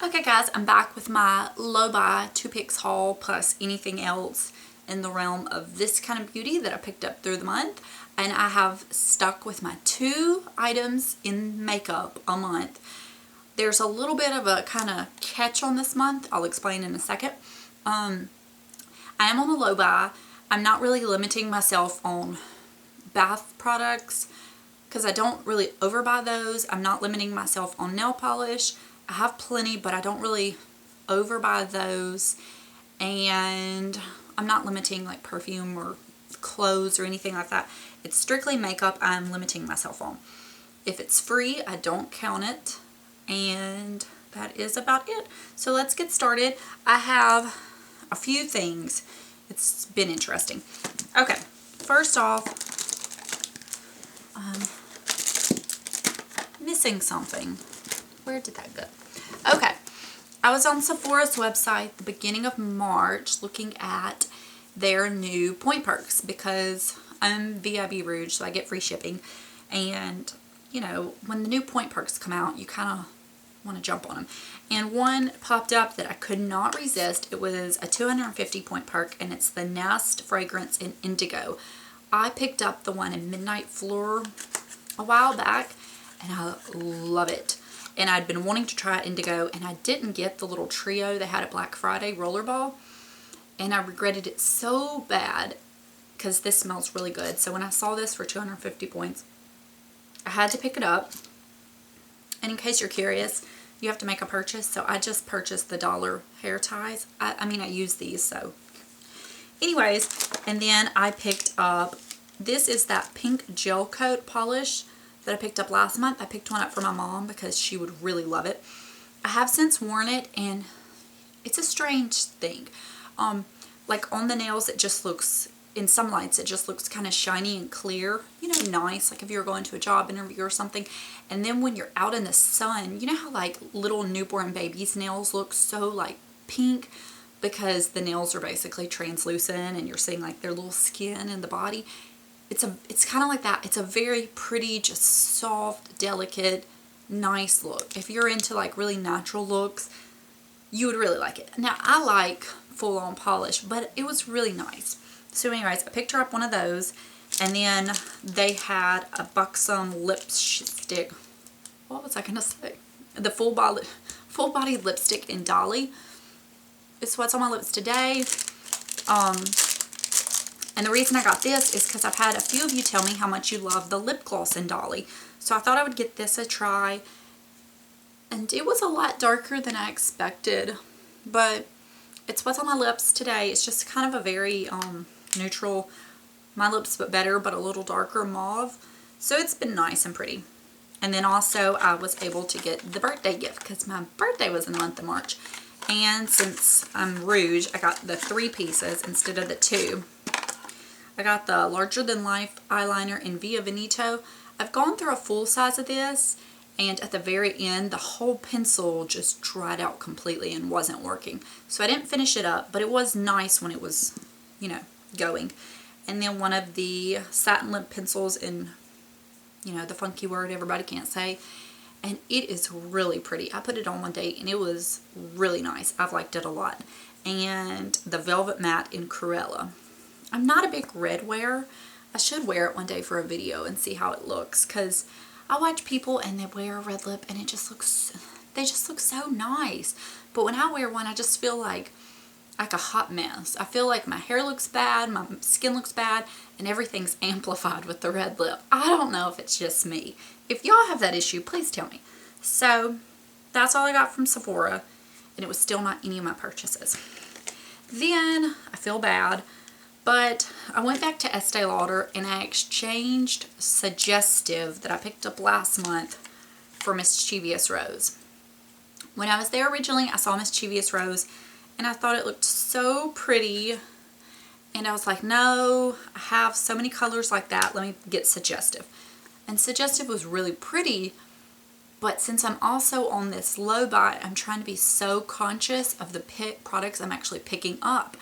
Okay guys, I'm back with my low buy 2 picks haul plus anything else in the realm of this kind of beauty that I picked up through the month. And I have stuck with my 2 items in makeup a month. There's a little bit of a kind of catch on this month. I'll explain in a second. I am on a low buy. I'm not really limiting myself on bath products because I don't really overbuy those. I'm not limiting myself on nail polish. I have plenty, but I don't really overbuy those. And I'm not limiting like perfume or clothes or anything like that. It's strictly makeup I'm limiting myself on. If it's free, I don't count it. And that is about it. So let's get started. I have a few things. It's been interesting. Okay, first off, missing something. Where did that go? Okay, I was on Sephora's website the beginning of March looking at their new point perks because I'm VIB Rouge, so I get free shipping. And, you know, when the new point perks come out, you kind of want to jump on them. And one popped up that I could not resist. It was a 250 point perk, and it's the Nest fragrance in Indigo. I picked up the one in Midnight Floor a while back, and I love it. And I'd been wanting to try Indigo, and I didn't get the little trio they had at Black Friday, Rollerball. And I regretted it so bad because this smells really good. So when I saw this for 250 points, I had to pick it up. And in case you're curious, you have to make a purchase. So I just purchased the dollar hair ties. I mean, I use these, so. Anyways, and then I picked up, this is that pink gel coat polish that I picked up last month. I picked one up for my mom because she would really love it. I have since worn it, and it's a strange thing. Like on the nails, it just looks, in some lights, it just looks kind of shiny and clear. You know, nice, like if you're going to a job interview or something. And then when you're out in the sun, you know how like little newborn babies' nails look so like pink because the nails are basically translucent and you're seeing like their little skin in the body. It's kind of like that. It's a very pretty, just soft, delicate, nice look. If you're into like really natural looks, you would really like it. Now, I like full-on polish, but it was really nice. So anyways, I picked her up one of those, and then they had a buxom lipstick. What was I going to say? The full body lipstick in Dolly. It's what's on my lips today. And the reason I got this is because I've had a few of you tell me how much you love the lip gloss in Dolly. So I thought I would get this a try. And it was a lot darker than I expected. But it's what's on my lips today. It's just kind of a very neutral, my lips but better, but a little darker mauve. So it's been nice and pretty. And then also I was able to get the birthday gift because my birthday was in the month of March. And since I'm rouge, I got the 3 pieces instead of the 2. I got the larger than life eyeliner in Via Veneto. I've gone through a full size of this, and at the very end the whole pencil just dried out completely and wasn't working. So I didn't finish it up, but it was nice when it was, you know, going. And then one of the satin lip pencils in, you know, the funky word everybody can't say. And it is really pretty. I put it on one day and it was really nice. I've liked it a lot. And the Velvet Matte in Cruella. I'm not a big red wearer. I should wear it one day for a video and see how it looks, because I watch people and they wear a red lip and it just looks, they just look so nice. But when I wear one, I just feel like a hot mess. I feel like my hair looks bad, my skin looks bad, and everything's amplified with the red lip. I don't know if it's just me. If y'all have that issue, please tell me. So that's all I got from Sephora, and it was still not any of my purchases. Then I feel bad, but I went back to Estee Lauder and I exchanged Suggestive that I picked up last month for Mischievous Rose. When I was there originally, I saw Mischievous Rose and I thought it looked so pretty. And I was like, no, I have so many colors like that. Let me get Suggestive. And Suggestive was really pretty. But since I'm also on this low buy, I'm trying to be so conscious of the products I'm actually picking up.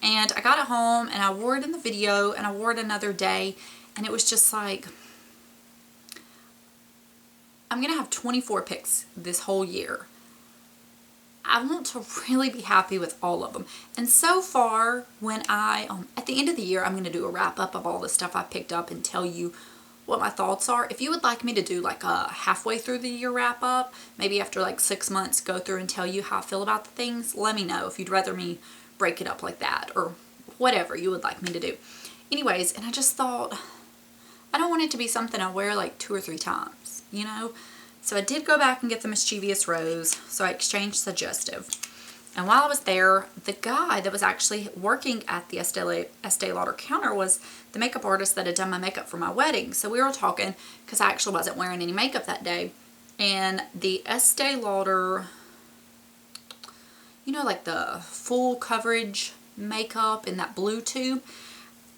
And I got it home and I wore it in the video and I wore it another day, and it was just like, I'm going to have 24 picks this whole year. I want to really be happy with all of them. And so far, when at the end of the year, I'm going to do a wrap up of all the stuff I picked up and tell you what my thoughts are. If you would like me to do like a halfway through the year wrap up, maybe after like 6 months, go through and tell you how I feel about the things, let me know if you'd rather me break it up like that or whatever you would like me to do. Anyways, and I just thought, I don't want it to be something I wear like 2 or 3 times, you know? So I did go back and get the Mischievous Rose, so I exchanged Suggestive. And while I was there, the guy that was actually working at the Estee Lauder counter was the makeup artist that had done my makeup for my wedding. So we were talking, because I actually wasn't wearing any makeup that day. And the Estee Lauder, you know, like the full coverage makeup in that blue tube,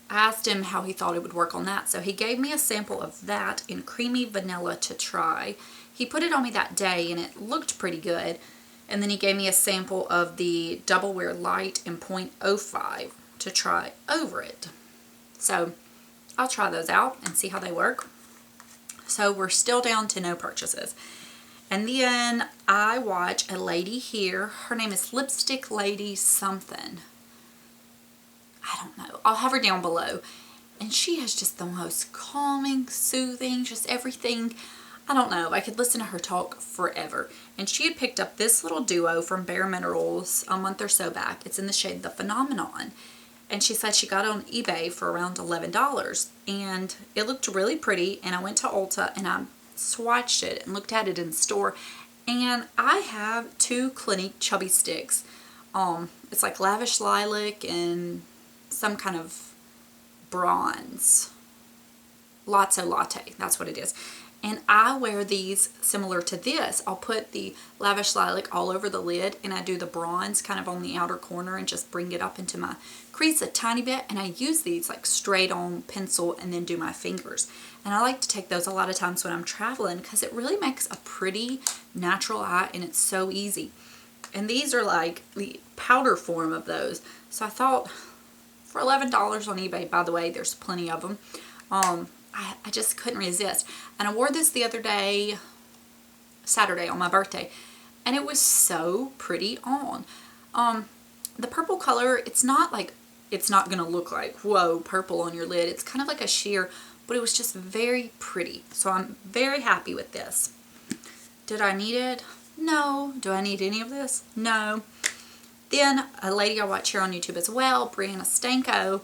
I asked him how he thought it would work on that. So he gave me a sample of that in Creamy Vanilla to try. He put it on me that day and it looked pretty good. And then he gave me a sample of the Double Wear Light in 0.05 to try over it. So I'll try those out and see how they work. So we're still down to no purchases. And then I watch a lady here. Her name is Lipstick Lady something. I don't know. I'll have her down below. And she has just the most calming, soothing, just everything. I don't know. I could listen to her talk forever. And she had picked up this little duo from Bare Minerals a month or so back. It's in the shade The Phenomenon. And she said she got it on eBay for around $11. And it looked really pretty. And I went to Ulta and I swatched it and looked at it in the store. And I have 2 Clinique Chubby Sticks. It's like Lavish Lilac and some kind of bronze. Lotso Latte, that's what it is. And I wear these similar to this. I'll put the Lavish Lilac all over the lid and I do the bronze kind of on the outer corner and just bring it up into my crease a tiny bit. And I use these like straight on pencil and then do my fingers. And I like to take those a lot of times when I'm traveling because it really makes a pretty natural eye and it's so easy. And these are like the powder form of those. So I thought for $11 on eBay, by the way, there's plenty of them. I just couldn't resist. And I wore this the other day, Saturday on my birthday, and it was so pretty on. The purple color, it's not going to look like, whoa, purple on your lid. It's kind of like a sheer, but it was just very pretty. So I'm very happy with this. Did I need it? No. Do I need any of this? No. Then a lady I watch here on YouTube as well, Brianna Stanko,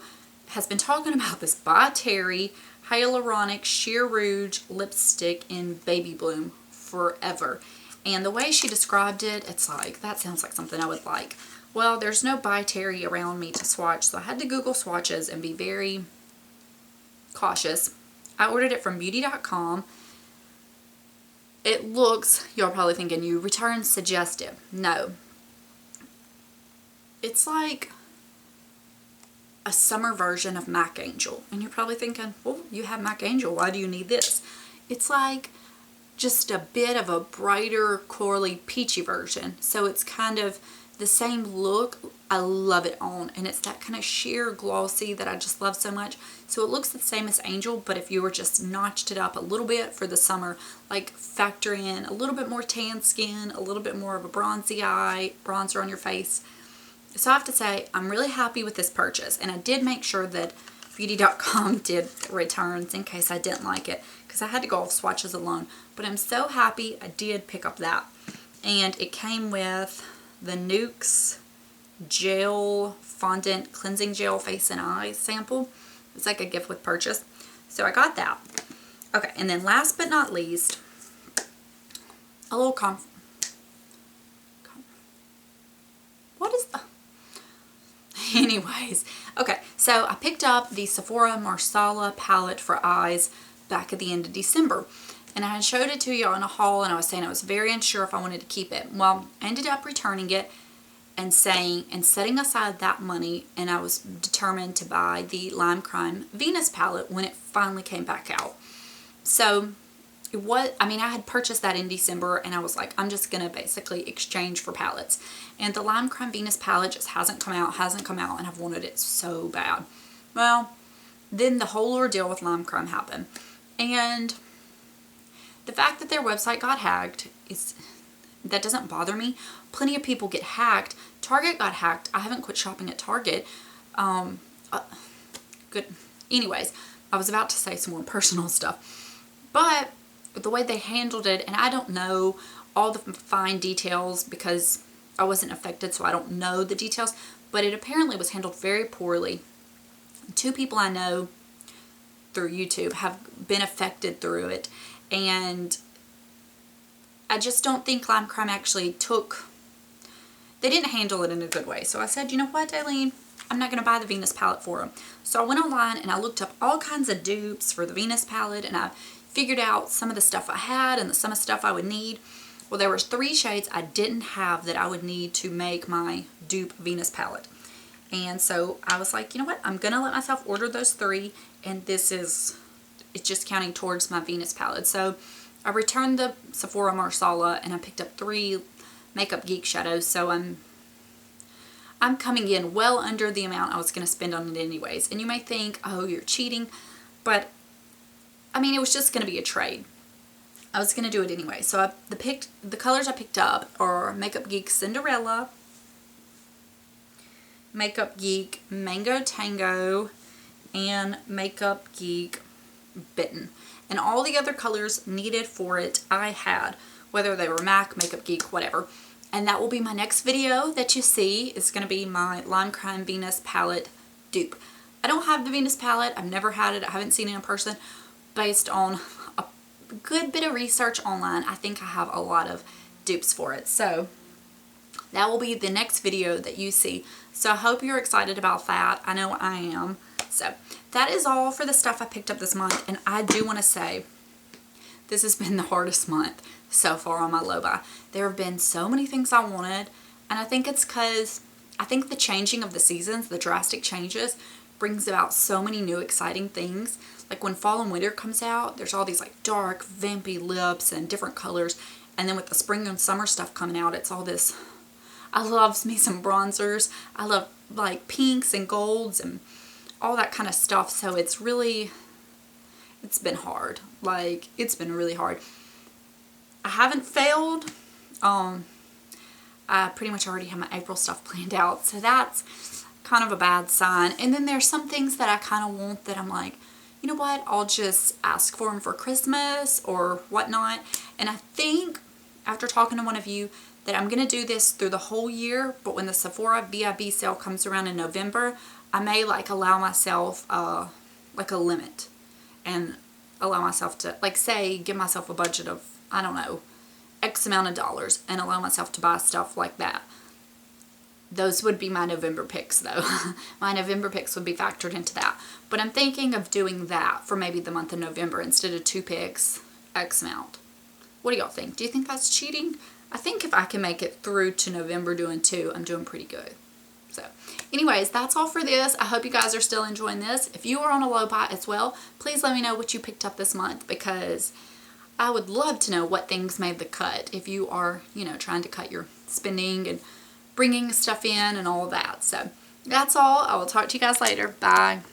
has been talking about this By Terry Hyaluronic Sheer Rouge lipstick in Baby Bloom forever. And the way she described it, it's like, that sounds like something I would like. Well, there's no By Terry around me to swatch, so I had to Google swatches and be very cautious. I ordered it from beauty.com. It looks, you're probably thinking, you returned Suggestive. No. It's like a summer version of Mac Angel. And you're probably thinking, well, you have Mac Angel, why do you need this? It's like just a bit of a brighter, corally, peachy version. So it's kind of the same look. I love it on. And it's that kind of sheer glossy that I just love so much. So it looks the same as Angel, but if you were just notched it up a little bit for the summer, like factor in a little bit more tan skin, a little bit more of a bronzy eye, bronzer on your face. So I have to say, I'm really happy with this purchase. And I did make sure that beauty.com did returns in case I didn't like it, because I had to go off swatches alone. But I'm so happy I did pick up that. And it came with the Nuxe Gel Fondant Cleansing Gel Face and Eye sample. It's like a gift with purchase. So I got that. Okay, and then last but not least, a little what is the... Anyways, okay, so I picked up the Sephora Marsala palette for eyes back at the end of December. And I had showed it to you on a haul, and I was saying I was very unsure if I wanted to keep it. Well, I ended up returning it and setting aside that money, and I was determined to buy the Lime Crime Venus palette when it finally came back out. So I had purchased that in December, and I was like, I'm just going to basically exchange for palettes. And the Lime Crime Venus palette just hasn't come out, and I've wanted it so bad. Well, then the whole ordeal with Lime Crime happened. And the fact that their website got hacked that doesn't bother me. Plenty of people get hacked. Target got hacked. I haven't quit shopping at Target. Good. Anyways, I was about to say some more personal stuff. But the way they handled it, and I don't know all the fine details because I wasn't affected, so I don't know the details, but it apparently was handled very poorly. 2 people I know through YouTube have been affected through it, and I just don't think Lime Crime actually they didn't handle it in a good way. So I said, you know what, Aileen, I'm not going to buy the Venus palette for them. So I went online and I looked up all kinds of dupes for the Venus palette, and I figured out some of the stuff I had and some of the stuff I would need. Well, there was 3 shades I didn't have that I would need to make my dupe Venus palette. And so I was like, you know what, I'm going to let myself order those 3, and it's just counting towards my Venus palette. So I returned the Sephora Marsala and I picked up 3 Makeup Geek shadows. So I'm coming in well under the amount I was going to spend on it anyways. And you may think, oh, you're cheating, but I mean, it was just going to be a trade. I was going to do it anyway. So the colors I picked up are Makeup Geek Cinderella, Makeup Geek Mango Tango, and Makeup Geek Bitten. And all the other colors needed for it I had, whether they were MAC, Makeup Geek, whatever. And that will be my next video that you see. It's going to be my Lime Crime Venus palette dupe. I don't have the Venus palette. I've never had it. I haven't seen it in person. Based on a good bit of research online, I think I have a lot of dupes for it. So that will be the next video that you see. So I hope you're excited about that. I know I am. So that is all for the stuff I picked up this month. And I do want to say, this has been the hardest month so far on my low buy. There have been so many things I wanted. And I think it's because I think the changing of the seasons, the drastic changes, brings about so many new exciting things. Like when fall and winter comes out, there's all these like dark, vampy lips and different colors. And then with the spring and summer stuff coming out, it's all this. I love me some bronzers. I love like pinks and golds and all that kind of stuff. So it's been hard. Like, it's been really hard. I haven't failed. I pretty much already have my April stuff planned out. So that's kind of a bad sign. And then there's some things that I kind of want that I'm like, you know what, I'll just ask for them for Christmas or whatnot. And I think after talking to one of you that I'm going to do this through the whole year, but when the Sephora VIB sale comes around in November, I may like allow myself like a limit and allow myself to, like, say, give myself a budget of, I don't know, X amount of dollars and allow myself to buy stuff like that. Those would be my November picks though. My November picks would be factored into that. But I'm thinking of doing that for maybe the month of November instead of 2 picks, X amount. What do y'all think? Do you think that's cheating? I think if I can make it through to November doing 2, I'm doing pretty good. So anyways, that's all for this. I hope you guys are still enjoying this. If you are on a low buy as well, please let me know what you picked up this month, because I would love to know what things made the cut if you are, you know, trying to cut your spending and bringing stuff in and all of that. So that's all. I will talk to you guys later. Bye.